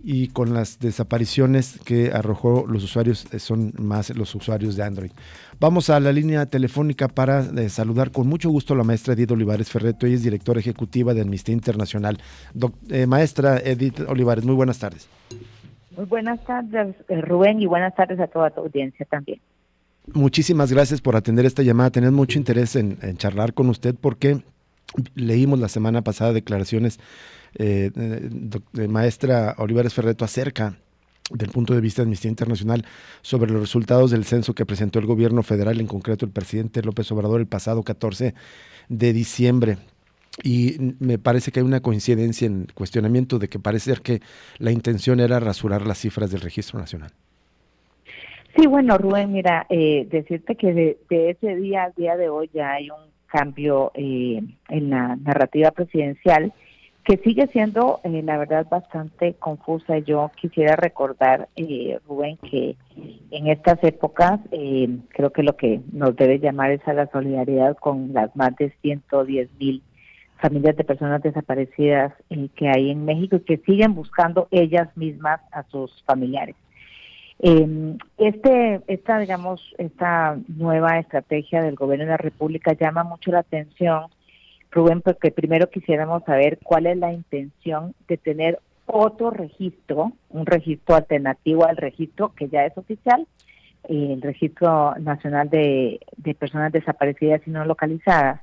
y con las desapariciones que arrojó los usuarios, son más los usuarios de Android. Vamos a la línea telefónica para saludar con mucho gusto a la maestra Edith Olivares Ferreto. Ella es directora ejecutiva de Amnistía Internacional. Maestra Edith Olivares, muy buenas tardes. Muy buenas tardes, Rubén, y buenas tardes a toda tu audiencia también. Muchísimas gracias por atender esta llamada. Tenemos mucho interés en charlar con usted porque leímos la semana pasada declaraciones de maestra Olivares Ferreto acerca del punto de vista de Amnistía Internacional sobre los resultados del censo que presentó el gobierno federal, en concreto el presidente López Obrador, el pasado 14 de diciembre. Y me parece que hay una coincidencia en cuestionamiento de que parece ser que la intención era rasurar las cifras del Registro Nacional. Sí, bueno, Rubén, mira, decirte que de ese día al día de hoy ya hay un cambio en la narrativa presidencial que sigue siendo, la verdad, bastante confusa. Yo quisiera recordar, Rubén, que en estas épocas creo que lo que nos debe llamar es a la solidaridad con las más de 110,000 familias de personas desaparecidas que hay en México y que siguen buscando ellas mismas a sus familiares. Esta nueva estrategia del gobierno de la República llama mucho la atención, Rubén, porque primero quisiéramos saber cuál es la intención de tener otro registro, un registro alternativo al registro que ya es oficial, el Registro Nacional de Personas Desaparecidas y No Localizadas.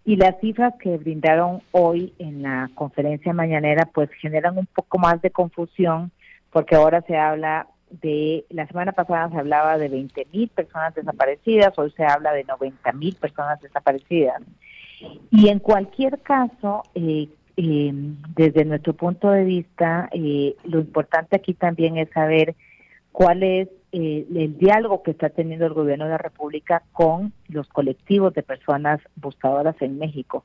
Y las cifras que brindaron hoy en la conferencia mañanera pues generan un poco más de confusión, porque ahora se habla la semana pasada se hablaba de 20,000 personas desaparecidas, hoy se habla de 90,000 personas desaparecidas. Y en cualquier caso, desde nuestro punto de vista, lo importante aquí también es saber cuál es el diálogo que está teniendo el gobierno de la República con los colectivos de personas buscadoras en México.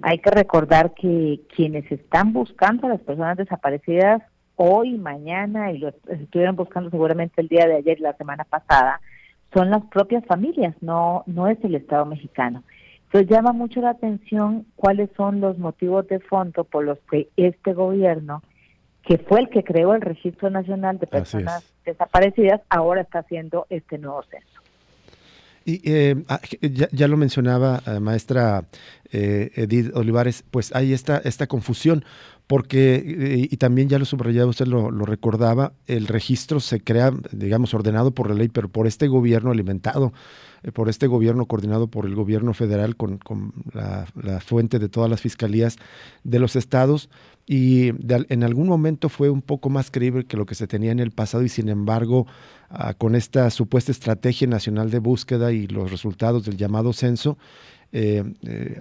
Hay que recordar que quienes están buscando a las personas desaparecidas hoy, mañana, y lo estuvieron buscando seguramente el día de ayer y la semana pasada, son las propias familias, no es el Estado mexicano. Entonces llama mucho la atención cuáles son los motivos de fondo por los que este gobierno, que fue el que creó el Registro Nacional de Personas Desaparecidas, ahora está haciendo este nuevo censo. Y ya lo mencionaba, maestra Edith Olivares, pues hay esta confusión, porque, y también ya lo subrayaba, usted lo recordaba, el registro se crea, digamos, ordenado por la ley, pero por este gobierno alimentado, por este gobierno coordinado por el gobierno federal con la fuente de todas las fiscalías de los estados, y en algún momento fue un poco más creíble que lo que se tenía en el pasado, y sin embargo, con esta supuesta estrategia nacional de búsqueda y los resultados del llamado censo,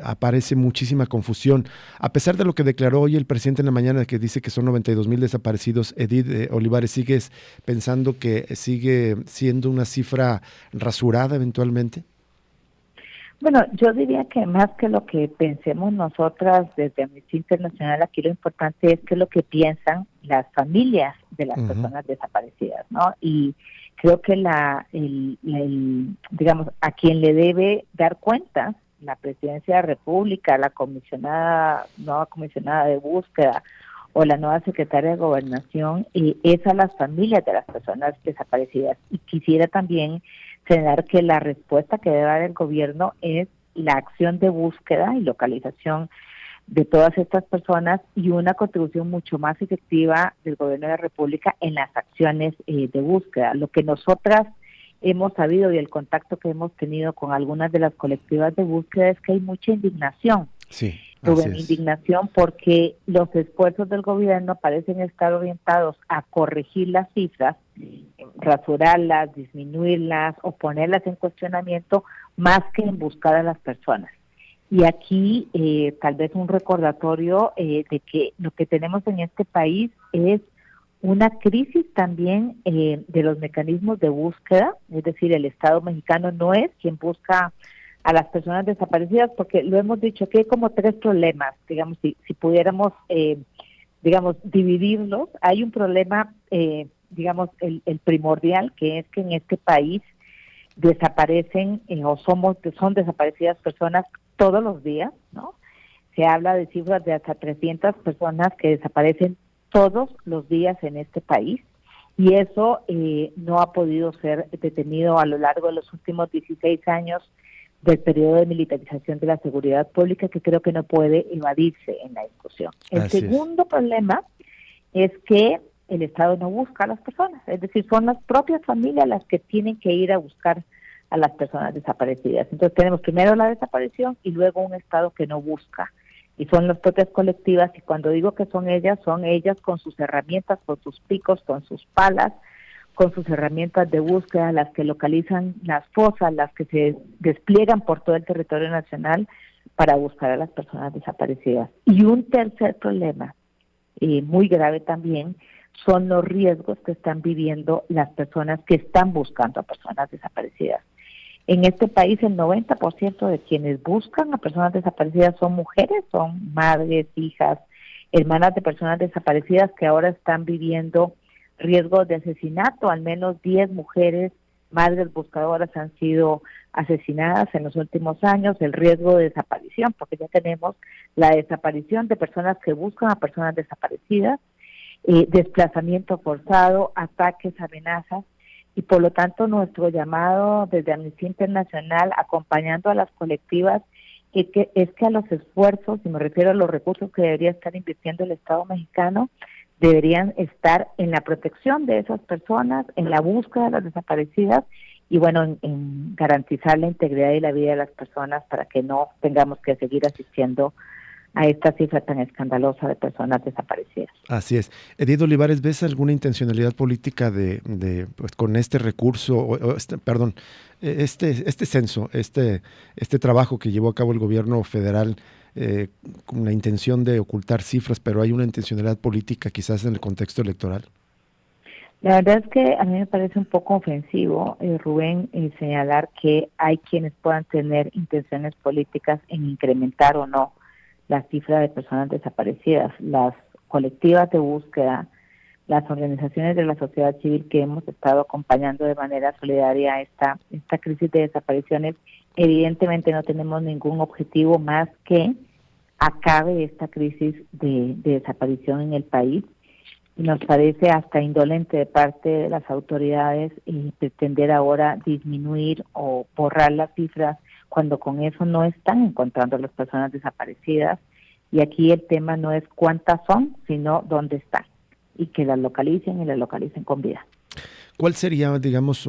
aparece muchísima confusión. A pesar de lo que declaró hoy el presidente en la mañana, que dice que son 92,000 desaparecidos, Edith Olivares, ¿sigues pensando que sigue siendo una cifra rasurada eventualmente? Bueno, yo diría que más que lo que pensemos nosotras desde Amnistía Internacional, aquí lo importante es que lo que piensan las familias de las personas desaparecidas, ¿no? Y creo que digamos, a quien le debe dar cuentas, la Presidencia de la República, la nueva comisionada de búsqueda o la nueva secretaria de Gobernación, es a las familias de las personas desaparecidas. Y quisiera también señalar que la respuesta que debe dar el gobierno es la acción de búsqueda y localización de todas estas personas y una contribución mucho más efectiva del gobierno de la República en las acciones de búsqueda. Lo que nosotras hemos sabido y el contacto que hemos tenido con algunas de las colectivas de búsqueda es que hay mucha indignación. Sí, Rubén, indignación porque los esfuerzos del gobierno parecen estar orientados a corregir las cifras, rasurarlas, disminuirlas o ponerlas en cuestionamiento más que en buscar a las personas. Y aquí tal vez un recordatorio de que lo que tenemos en este país es una crisis también de los mecanismos de búsqueda, es decir, el Estado mexicano no es quien busca a las personas desaparecidas, porque lo hemos dicho que hay como tres problemas, digamos, si pudiéramos, digamos, dividirlos, hay un problema, digamos, el primordial, que es que en este país desaparecen son desaparecidas personas todos los días, ¿no? Se habla de cifras de hasta 300 personas que desaparecen todos los días en este país, y eso no ha podido ser detenido a lo largo de los últimos 16 años del periodo de militarización de la seguridad pública, que creo que no puede evadirse en la discusión. El Así es. segundo problema es que el Estado no busca a las personas, es decir, son las propias familias las que tienen que ir a buscar a las personas desaparecidas. Entonces tenemos primero la desaparición y luego un Estado que no busca, y son las propias colectivas, y cuando digo que son ellas con sus herramientas, con sus picos, con sus palas, con sus herramientas de búsqueda, las que localizan las fosas, las que se despliegan por todo el territorio nacional para buscar a las personas desaparecidas. Y un tercer problema, muy grave también, son los riesgos que están viviendo las personas que están buscando a personas desaparecidas. En este país el 90% de quienes buscan a personas desaparecidas son mujeres, son madres, hijas, hermanas de personas desaparecidas que ahora están viviendo riesgos de asesinato. Al menos 10 mujeres, madres buscadoras, han sido asesinadas en los últimos años. El riesgo de desaparición, porque ya tenemos la desaparición de personas que buscan a personas desaparecidas, desplazamiento forzado, ataques, amenazas, y por lo tanto nuestro llamado desde Amnistía Internacional, acompañando a las colectivas, es que a los esfuerzos, y me refiero a los recursos que debería estar invirtiendo el Estado mexicano, deberían estar en la protección de esas personas, en la búsqueda de las desaparecidas y bueno, en garantizar la integridad y la vida de las personas para que no tengamos que seguir asistiendo a esta cifra tan escandalosa de personas desaparecidas. Así es. Edith Olivares, ¿ves alguna intencionalidad política pues, con este recurso, perdón, este censo, este trabajo que llevó a cabo el gobierno federal con la intención de ocultar cifras, pero hay una intencionalidad política quizás en el contexto electoral? La verdad es que a mí me parece un poco ofensivo, Rubén, señalar que hay quienes puedan tener intenciones políticas en incrementar o no la cifra de personas desaparecidas. Las colectivas de búsqueda, las organizaciones de la sociedad civil que hemos estado acompañando de manera solidaria esta crisis de desapariciones, evidentemente no tenemos ningún objetivo más que acabe esta crisis de desaparición en el país. Y nos parece hasta indolente de parte de las autoridades pretender ahora disminuir o borrar las cifras cuando con eso no están encontrando a las personas desaparecidas. Y aquí el tema no es cuántas son, sino dónde están, y que las localicen y las localicen con vida. ¿Cuál sería, digamos,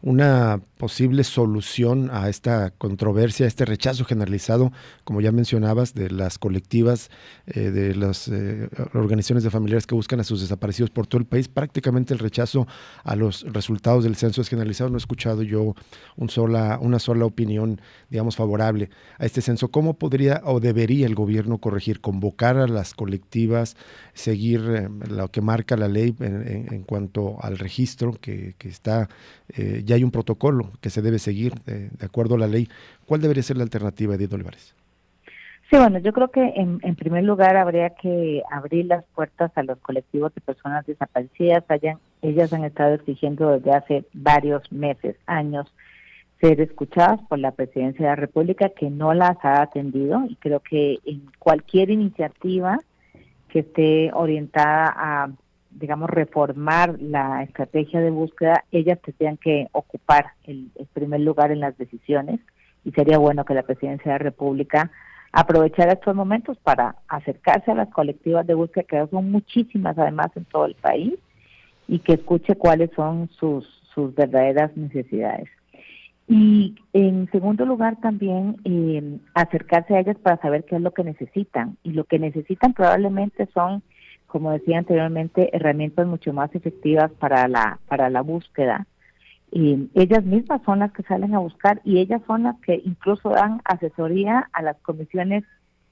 una posible solución a esta controversia, a este rechazo generalizado, como ya mencionabas, de las colectivas, de las organizaciones de familiares que buscan a sus desaparecidos por todo el país? Prácticamente el rechazo a los resultados del censo es generalizado. No he escuchado yo una sola opinión, digamos, favorable a este censo. ¿Cómo podría o debería el gobierno corregir, convocar a las colectivas, seguir lo que marca la ley en cuanto al registro que está, ya hay un protocolo que se debe seguir de acuerdo a la ley? ¿Cuál debería ser la alternativa, Edith Olivares? Sí, bueno, yo creo que en primer lugar habría que abrir las puertas a los colectivos de personas desaparecidas. Ellas han estado exigiendo desde hace varios meses, años, ser escuchadas por la Presidencia de la República, que no las ha atendido, y creo que en cualquier iniciativa que esté orientada a, digamos, reformar la estrategia de búsqueda, ellas tendrían que ocupar el primer lugar en las decisiones, y sería bueno que la Presidencia de la República aprovechar estos momentos para acercarse a las colectivas de búsqueda, que son muchísimas además en todo el país, y que escuche cuáles son sus verdaderas necesidades. Y en segundo lugar también acercarse a ellas para saber qué es lo que necesitan. Y lo que necesitan probablemente son, como decía anteriormente, herramientas mucho más efectivas para la búsqueda. Ellas mismas son las que salen a buscar, y ellas son las que incluso dan asesoría a las comisiones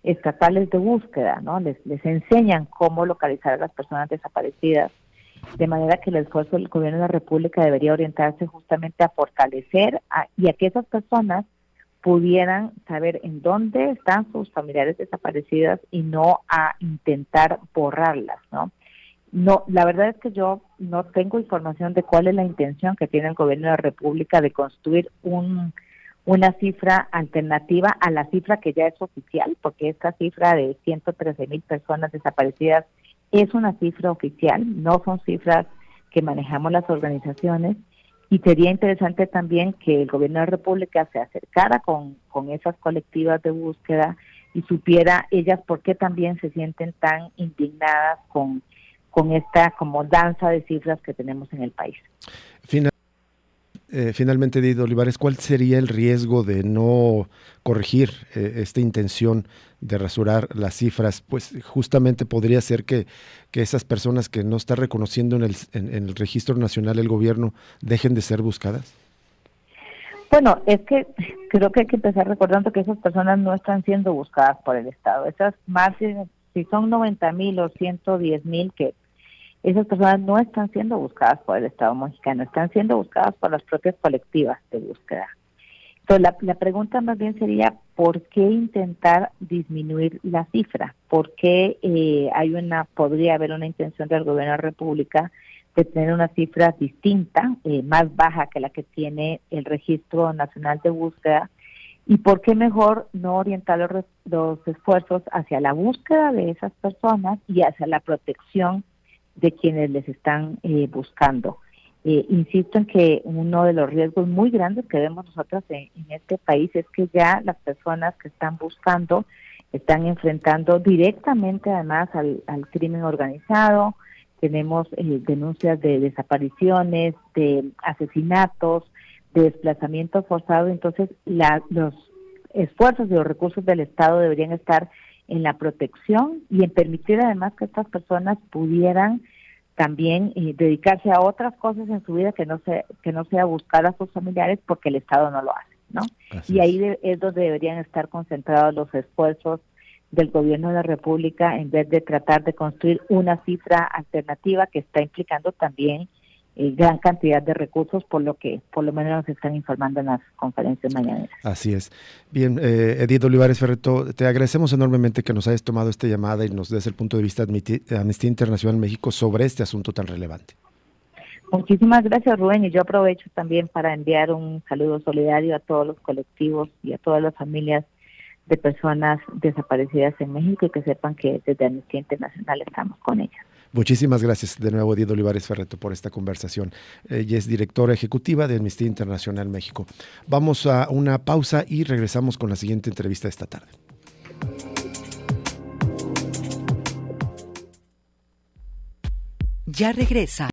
estatales de búsqueda, ¿no? Les enseñan cómo localizar a las personas desaparecidas, de manera que el esfuerzo del gobierno de la República debería orientarse justamente a fortalecer y a que esas personas pudieran saber en dónde están sus familiares desaparecidas y no a intentar borrarlas, ¿no? No, la verdad es que yo no tengo información de cuál es la intención que tiene el gobierno de la República de construir una cifra alternativa a la cifra que ya es oficial, porque esta cifra de 113,000 personas desaparecidas Es una cifra oficial, no son cifras que manejamos las organizaciones, y sería interesante también que el gobierno de la República se acercara con esas colectivas de búsqueda y supiera ellas por qué también se sienten tan indignadas con esta como danza de cifras que tenemos en el país. Finalmente, Edith Olivares, ¿cuál sería el riesgo de no corregir esta intención de rasurar las cifras? Pues justamente podría ser que esas personas que no está reconociendo en el Registro Nacional el gobierno dejen de ser buscadas. Bueno, es que creo que hay que empezar recordando que esas personas no están siendo buscadas por el Estado. Esas más, si son 90,000 o 110,000, que esas personas no están siendo buscadas por el Estado mexicano, están siendo buscadas por las propias colectivas de búsqueda. Entonces, la pregunta más bien sería, ¿por qué intentar disminuir la cifra? ¿Por qué podría haber una intención del gobierno de la República de tener una cifra distinta, más baja que la que tiene el Registro Nacional de Búsqueda? ¿Y por qué mejor no orientar los esfuerzos hacia la búsqueda de esas personas y hacia la protección de quienes les están buscando? Insisto en que uno de los riesgos muy grandes que vemos nosotros en este país es que ya las personas que están buscando están enfrentando directamente además al crimen organizado. Tenemos denuncias de desapariciones, de asesinatos, de desplazamiento forzado. Entonces los esfuerzos y los recursos del Estado deberían estar en la protección y en permitir además que estas personas pudieran también dedicarse a otras cosas en su vida que no sea buscar a sus familiares, porque el Estado no lo hace, ¿no? Y ahí es donde deberían estar concentrados los esfuerzos del gobierno de la República, en vez de tratar de construir una cifra alternativa que está implicando también gran cantidad de recursos, por lo que por lo menos nos están informando en las conferencias mañaneras. Así es. Bien, Edith Olivares Ferretto, te agradecemos enormemente que nos hayas tomado esta llamada y nos des el punto de vista de Amnistía Internacional México sobre este asunto tan relevante. Muchísimas gracias, Rubén, y yo aprovecho también para enviar un saludo solidario a todos los colectivos y a todas las familias de personas desaparecidas en México, y que sepan que desde Amnistía Internacional estamos con ellas. Muchísimas gracias de nuevo, Edith Olivares Ferretto, por esta conversación. Ella es directora ejecutiva de Amnistía Internacional México. Vamos a una pausa y regresamos con la siguiente entrevista de esta tarde. Ya regresa